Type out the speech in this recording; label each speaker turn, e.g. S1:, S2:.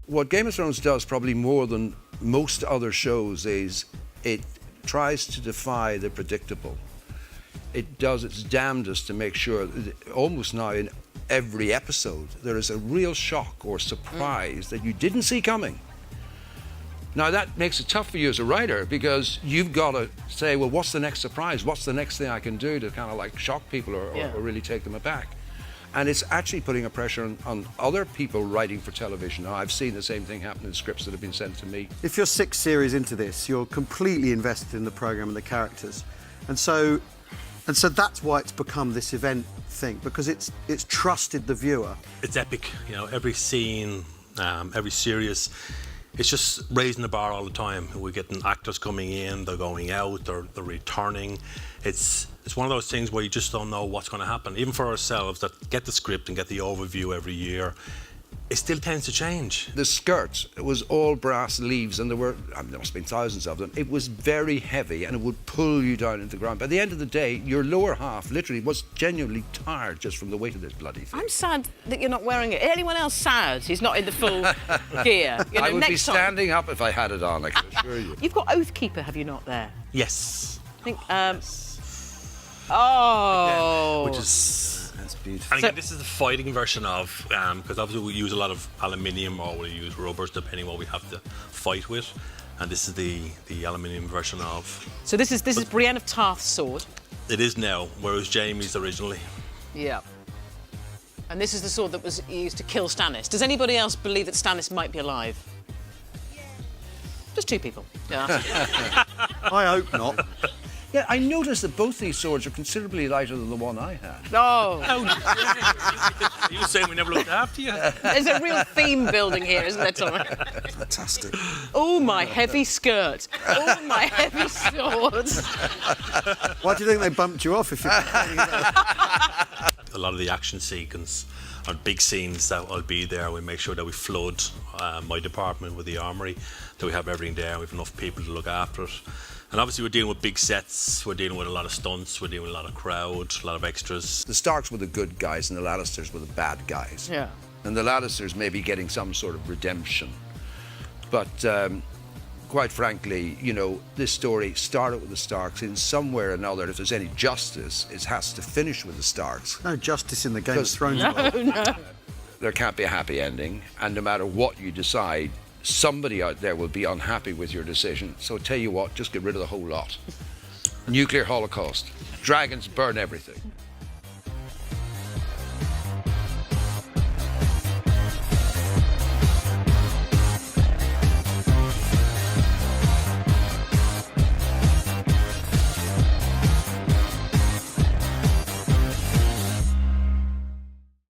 S1: What Game of Thrones does probably more than most other shows is it tries to defy the predictable. It does its damnedest to make sure that almost now in every episode there is a real shock or surprise that you didn't see coming. Now that makes it tough for you as a writer because you've got to say, well, what's the next surprise? What's the next thing I can do to kind of like shock people or really take them aback? And it's actually putting a pressure on other people writing for television. Now, I've seen the same thing happen in scripts that have been sent to me.
S2: If you're 6 series into this, you're completely invested in the programme and the characters. And so that's why it's become this event thing, because it's trusted the viewer.
S3: It's epic, you know, every scene, every series, it's just raising the bar all the time. We're getting actors coming in, they're going out, they're returning. It's one of those things where you just don't know what's going to happen. Even for ourselves that get the script and get the overview every year, it still tends to change.
S1: The skirt, it was all brass leaves, and there must have been thousands of them. It was very heavy, and it would pull you down into the ground. By the end of the day, your lower half literally was genuinely tired just from the weight of this bloody thing.
S4: I'm sad that you're not wearing it. Anyone else sad who's not in the full gear? You know,
S1: I would be
S4: next time.
S1: standing up if I had it on, I can assure you.
S4: You've got Oathkeeper, have you not, there?
S3: Yes.
S4: I think, oh.
S3: Which is...
S2: That's beautiful.
S3: And again, this is the fighting version of, because obviously we use a lot of aluminium or we use rubbers depending what we have to fight with. And this is the aluminium version of...
S4: So this is Brienne of Tarth's sword.
S3: It is now, whereas Jaime's originally.
S4: Yeah. And this is the sword that was used to kill Stannis. Does anybody else believe that Stannis might be alive? Just 2 people. Yeah.
S2: I hope not.
S1: Yeah, I noticed that both these swords are considerably lighter than the one I had.
S4: Oh.
S3: You were saying we never looked after you.
S4: There's a real theme building here, isn't there, Tom?
S2: Fantastic.
S4: Oh, my heavy skirt. Oh, my heavy swords.
S2: Why do you think they bumped you off if you're complaining about it?
S3: A lot of the action sequence or big scenes that I'll be there, we make sure that we flood my department with the armoury, that we have everything there, we have enough people to look after it. And obviously we're dealing with big sets, we're dealing with a lot of stunts, we're dealing with a lot of crowd, a lot of extras.
S1: The Starks were the good guys and the Lannisters were the bad guys.
S4: Yeah.
S1: And the Lannisters may be getting some sort of redemption. But quite frankly, you know, this story started with the Starks. In some way or another, if there's any justice, it has to finish with the Starks.
S2: No justice in the Game of Thrones.
S1: There can't be a happy ending, and no matter what you decide, somebody out there will be unhappy with your decision. So tell you what, just get rid of the whole lot. Nuclear holocaust. Dragons burn everything.